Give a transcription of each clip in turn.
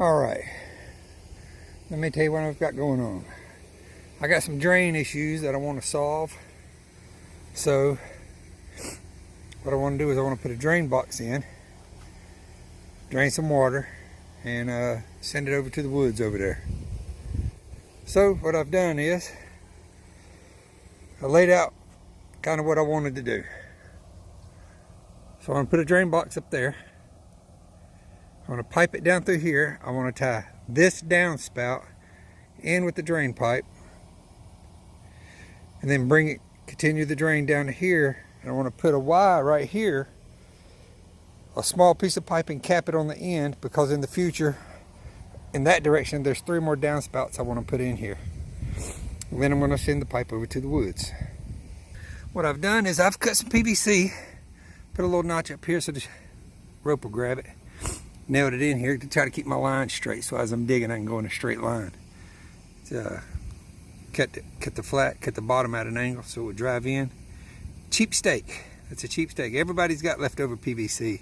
Alright, let me tell you what I've got going on. I got some drain issues that I want to solve. So what I want to do is I want to put a drain box in, drain some water, and send it over to the woods over there. So what I've done is I laid out kind of what I wanted to do. So I'm going to put a drain box up there. I want to pipe it down through here. I want to tie this downspout in with the drain pipe, and then continue the drain down to here. And I want to put a Y right here, a small piece of pipe, and cap it on the end, because in the future, in that direction, there's 3 more downspouts I want to put in here. And then I'm going to send the pipe over to the woods. What I've done is I've cut some PVC, put a little notch up here so the rope will grab it. Nailed it in here to try to keep my line straight, so as I'm digging I can go in a straight line. Cut the bottom at an angle so it would drive in. Cheap stake. That's a cheap stake. Everybody's got leftover PVC.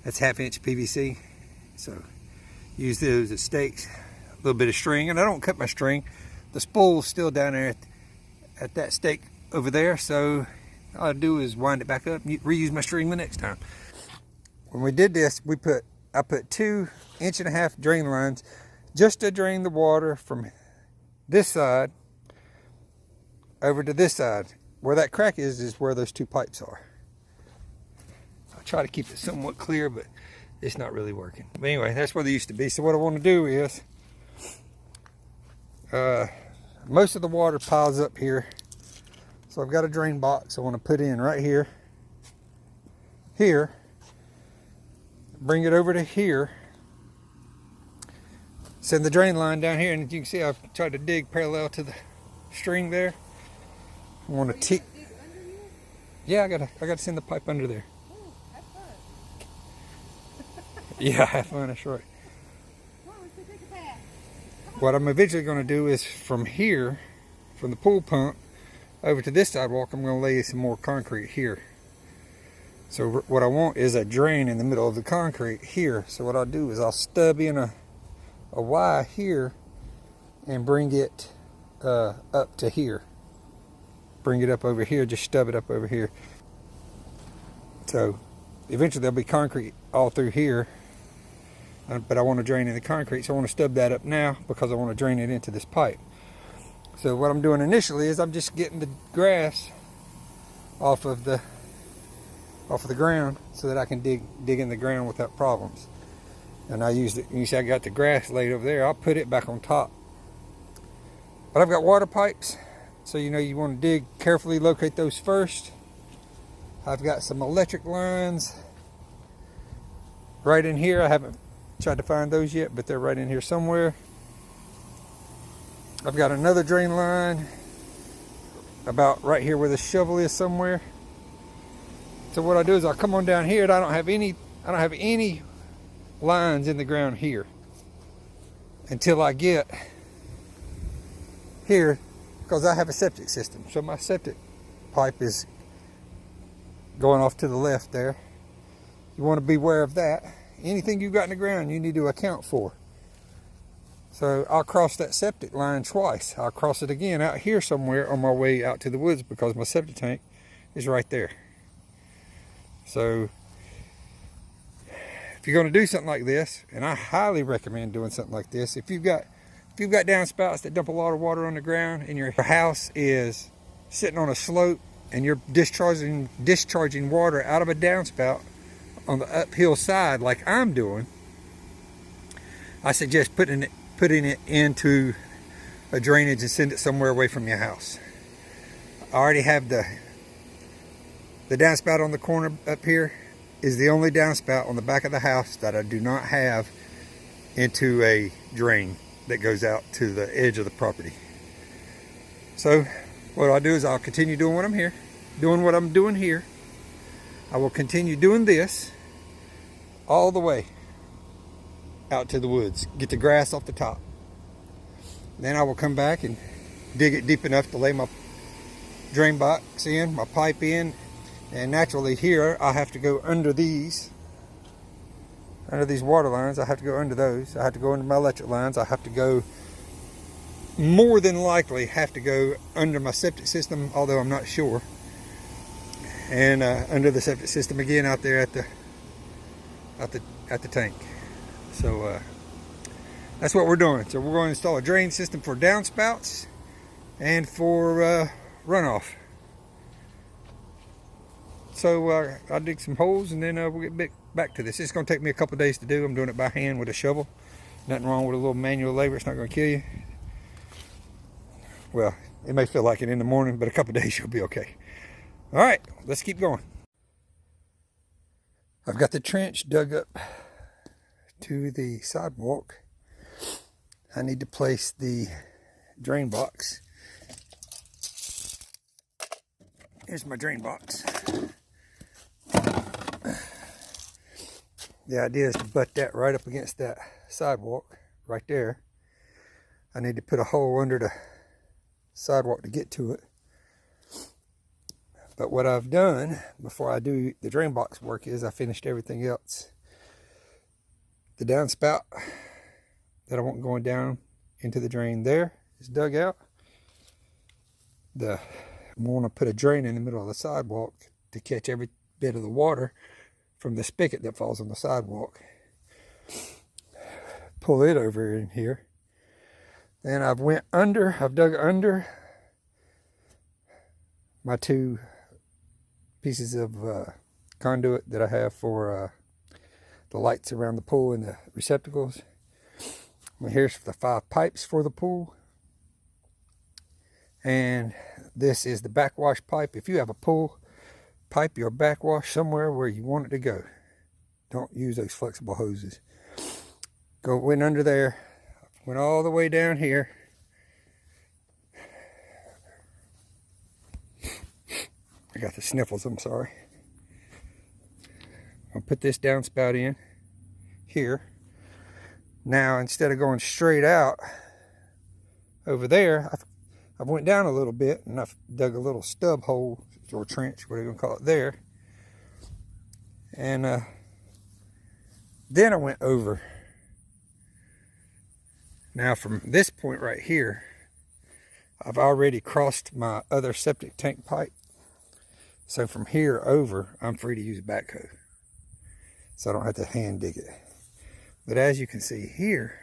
That's 1/2 inch PVC. So use those as stakes. A little bit of string, and I don't cut my string. The spool's still down there at that stake over there, so all I do is wind it back up and reuse my string the next time. When we did this, I put 2 1.5 inch drain lines just to drain the water from this side over to this side. Where that crack is where those 2 pipes are. I try to keep it somewhat clear, but it's not really working. But anyway, that's where they used to be. So what I want to do is, most of the water piles up here. So I've got a drain box I want to put in right here. Here. Bring it over to here. Send the drain line down here, and as you can see, I've tried to dig parallel to the string there. I want to yeah, I gotta send the pipe under there. Ooh, have fun. Yeah, have fun, that's right. Come on, let's take a bath. What I'm eventually going to do is from here, from the pool pump over to this sidewalk, I'm going to lay some more concrete here. So what I want is a drain in the middle of the concrete here. So what I'll do is I'll stub in a Y here and bring it up to here. Bring it up over here, just stub it up over here. So eventually there'll be concrete all through here, but I want to drain in the concrete, so I want to stub that up now because I want to drain it into this pipe. So what I'm doing initially is I'm just getting the grass off of the ground so that I can dig in the ground without problems. And I use it. You see I got the grass laid over there. I'll put it back on top. But I've got water pipes, so you want to dig carefully, locate those first. I've got some electric lines right in here. I haven't tried to find those yet, but they're right in here somewhere. I've got another drain line about right here where the shovel is somewhere. So what I do is I'll come on down here, and I don't have any lines in the ground here until I get here, because I have a septic system. So my septic pipe is going off to the left there. You want to be aware of that. Anything you've got in the ground you need to account for. So I'll cross that septic line twice. I'll cross it again out here somewhere on my way out to the woods, because my septic tank is right there. So if you're going to do something like this, and I highly recommend doing something like this, if you've got downspouts that dump a lot of water on the ground, and your house is sitting on a slope and you're discharging water out of a downspout on the uphill side like I'm doing, I suggest putting it into a drainage and send it somewhere away from your house. I already have the downspout on the corner up here is the only downspout on the back of the house that I do not have into a drain that goes out to the edge of the property. So what I'll do is I'll continue doing what I'm doing here. I will continue doing this all the way out to the woods. Get the grass off the top. Then I will come back and dig it deep enough to lay my drain box in, my pipe in, and naturally here I'll have to go under these under these water lines. I have to go under those. I have to go under my electric lines. I have to go, more than likely, have to go under my septic system, although I'm not sure. And under the septic system again out there at the tank. So that's what we're doing. So we're going to install a drain system for downspouts and for runoff. So I'll dig some holes and then we'll get back to this. It's going to take me a couple days to do. I'm doing it by hand with a shovel. Nothing wrong with a little manual labor. It's not going to kill you. Well, it may feel like it in the morning, but a couple days you'll be okay. All right, let's keep going. I've got the trench dug up to the sidewalk. I need to place the drain box. Here's my drain box. The idea is to butt that right up against that sidewalk right there. I need to put a hole under the sidewalk to get to it. But what I've done before I do the drain box work is I finished everything else. The downspout that I want going down into the drain there is dug out. I want to put a drain in the middle of the sidewalk to catch every bit of the water from the spigot that falls on the sidewalk. Pull it over in here. Then I've dug under my two pieces of conduit that I have for the lights around the pool and the receptacles. And here's the 5 pipes for the pool. And this is the backwash pipe. If you have a pool, pipe your backwash somewhere where you want it to go. Don't use those flexible hoses. Went under there, went all the way down here. I got the sniffles, I'm sorry. I'll put this downspout in here. Now, instead of going straight out over there, I've went down a little bit and I've dug a little stub hole or trench, whatever you want to call it, there. And then I went over. Now from this point right here, I've already crossed my other septic tank pipe. So from here over, I'm free to use a backhoe. So I don't have to hand dig it. But as you can see here,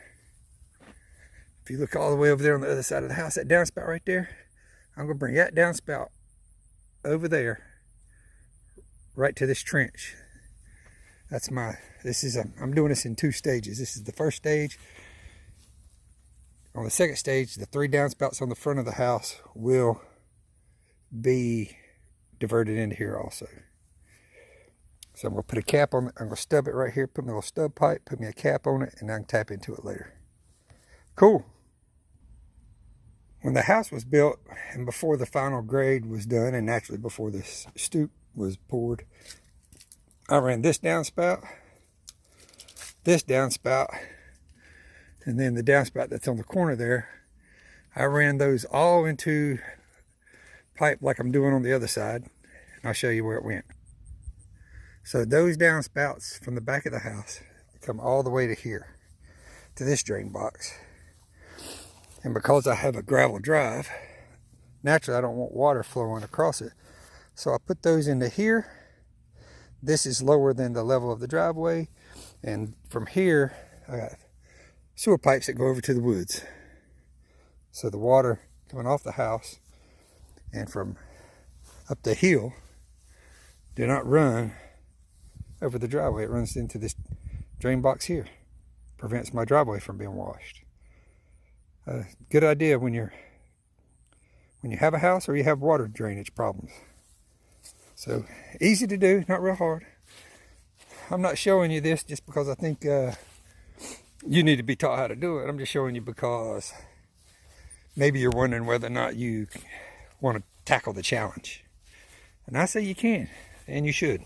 if you look all the way over there on the other side of the house, that downspout right there, I'm going to bring that downspout over there, right to this trench. I'm doing this in 2 stages. This is the first stage. On the second stage, the 3 downspouts on the front of the house will be diverted into here also. So I'm going to put a cap on it. I'm going to stub it right here, put my little stub pipe, put me a cap on it, and I can tap into it later. Cool. When the house was built and before the final grade was done, and naturally before this stoop was poured, I ran this downspout, and then the downspout that's on the corner there. I ran those all into pipe like I'm doing on the other side, and I'll show you where it went. So those downspouts from the back of the house come all the way to here, to this drain box. And because I have a gravel drive, naturally I don't want water flowing across it. So I put those into here. This is lower than the level of the driveway. And from here, I got sewer pipes that go over to the woods. So the water coming off the house and from up the hill do not run over the driveway. It runs into this drain box here. Prevents my driveway from being washed. Good idea when you have a house or you have water drainage problems. So easy to do, not real hard. I'm not showing you this just because I think you need to be taught how to do it. I'm just showing you because maybe you're wondering whether or not you want to tackle the challenge. And I say you can, and you should.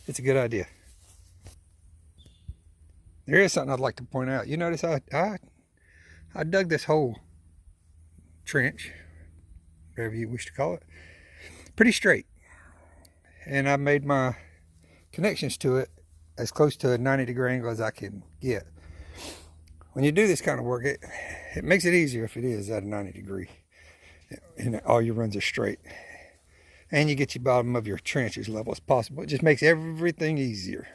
It's a good idea. There is something I'd like to point out. You notice I dug this whole trench, whatever you wish to call it, pretty straight. And I made my connections to it as close to a 90-degree angle as I can get. When you do this kind of work, it makes it easier if it is at a 90-degree and all your runs are straight. And you get your bottom of your trench as level as possible. It just makes everything easier.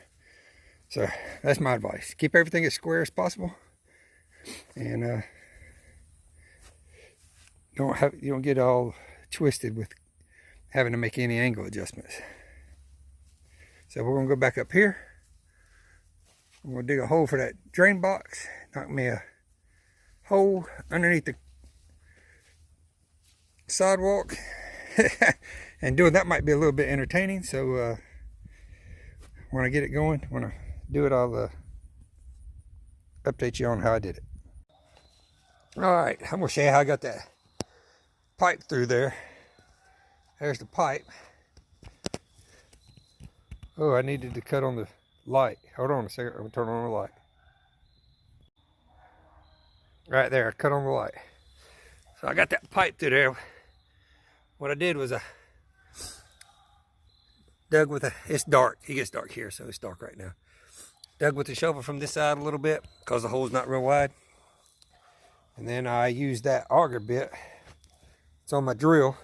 So that's my advice. Keep everything as square as possible. And you don't get all twisted with having to make any angle adjustments. So we're going to go back up here. I'm going to dig a hole for that drain box. Knock me a hole underneath the sidewalk. And doing that might be a little bit entertaining. So when I get it going, when I do it, I'll update you on how I did it. All right, I'm going to show you how I got that pipe through there. There's the pipe. Oh, I needed to cut on the light. Hold on a second. I'm going to turn on the light. Right there, I cut on the light. So I got that pipe through there. What I did was I dug with it's dark. It gets dark here, so it's dark right now. Dug with the shovel from this side a little bit because the hole's not real wide. And then I used that auger bit. It's on my drill.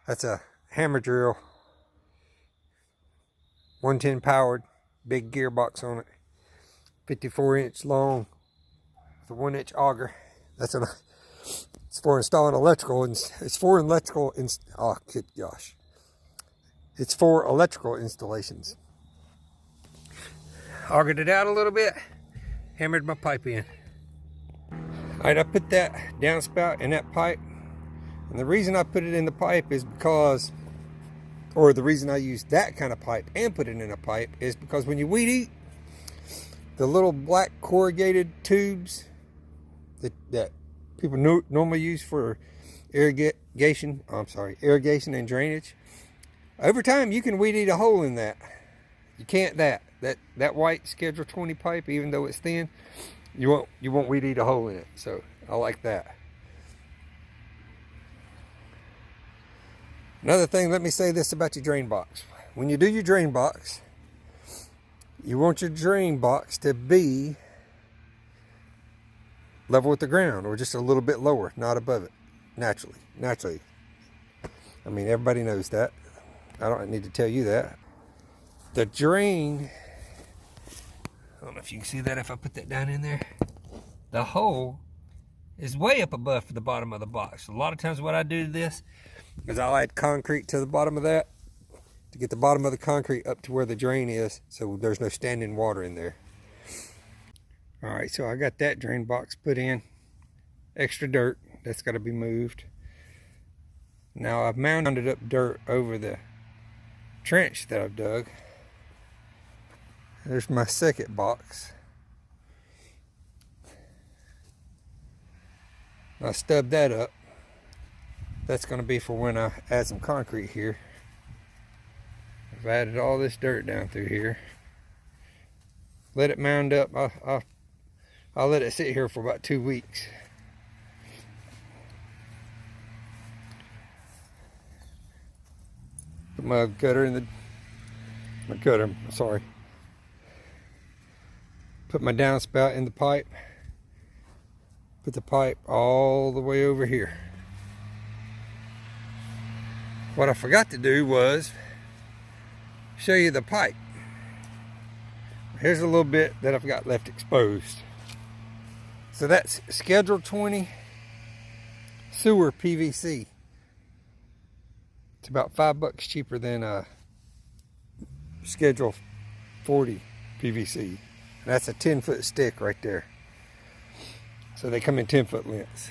That's a hammer drill. 110 powered, big gearbox on it. 54-inch long with a 1-inch auger. It's for installing electrical. It's for electrical. Oh, good gosh. It's for electrical installations. Augered it out a little bit. Hammered my pipe in. All right, I put that downspout in that pipe. And the reason I put it in the pipe is because, or the reason I use that kind of pipe and put it in a pipe is because when you weed eat, the little black corrugated tubes that people normally use for irrigation and drainage, over time you can weed eat a hole in that. You can't that white Schedule 20 pipe, even though it's thin, you won't weed eat a hole in it. So I like that. Another thing, let me say this about your drain box. When you do your drain box, you want your drain box to be level with the ground or just a little bit lower, not above it, naturally. I mean, everybody knows that. I don't need to tell you that. The drain, I don't know if you can see that if I put that down in there. The hole is way up above the bottom of the box. A lot of times what I do to this is I'll add concrete to the bottom of that to get the bottom of the concrete up to where the drain is, so there's no standing water in there. All right, so I got that drain box put in. Extra dirt, that's got to be moved. Now I've mounded up dirt over the trench that I've dug. There's my second box. I stubbed that up. That's going to be for when I add some concrete here. I've added all this dirt down through here. Let it mound up. I'll let it sit here for about 2 weeks. Put my gutter in Put my downspout in the pipe. Put the pipe all the way over here. What I forgot to do was show you the pipe. Here's a little bit that I've got left exposed. So that's Schedule 20 sewer PVC. It's about $5 cheaper than Schedule 40 PVC. And that's a 10-foot stick right there. So they come in 10-foot lengths.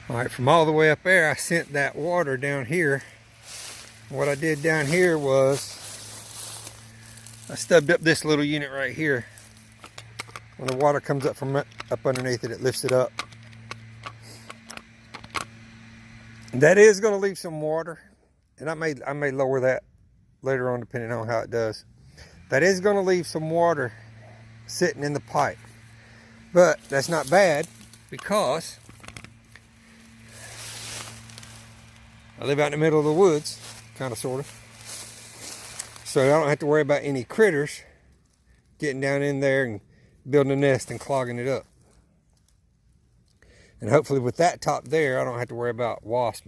All right, from all the way up there, I sent that water down here. What I did down here was I stubbed up this little unit right here. When the water comes up from up underneath it, it lifts it up. That is going to leave some water, and I may lower that later on depending on how it does. That is going to leave some water sitting in the pipe, but that's not bad because I live out in the middle of the woods, kind of, sort of. So I don't have to worry about any critters getting down in there and building a nest and clogging it up. And hopefully with that top there, I don't have to worry about wasps,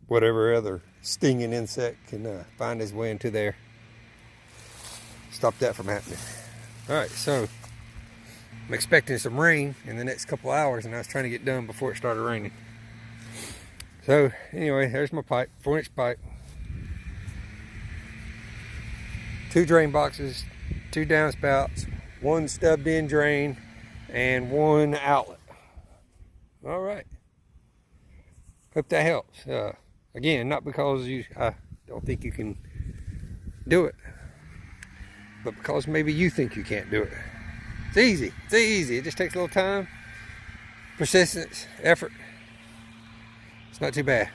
whatever other stinging insect can find his way into there. Stop that from happening. All right, so I'm expecting some rain in the next couple hours, and I was trying to get done before it started raining. So anyway, there's my pipe, 4-inch pipe. 2 drain boxes, 2 downspouts, 1 stubbed in drain, and 1 outlet. All right. Hope that helps. Again, not because I don't think you can do it, but because maybe you think you can't do it. It's easy. It's easy. It just takes a little time, persistence, effort. It's not too bad.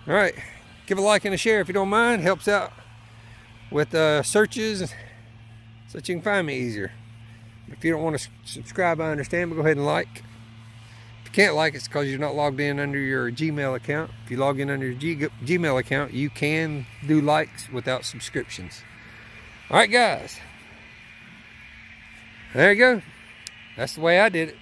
All right. Give a like and a share if you don't mind. Helps out with searches so that you can find me easier. If you don't want to subscribe, I understand, but go ahead and like. If you can't like, it's because you're not logged in under your Gmail account. If you log in under your Gmail account, you can do likes without subscriptions. All right, guys. There you go. That's the way I did it.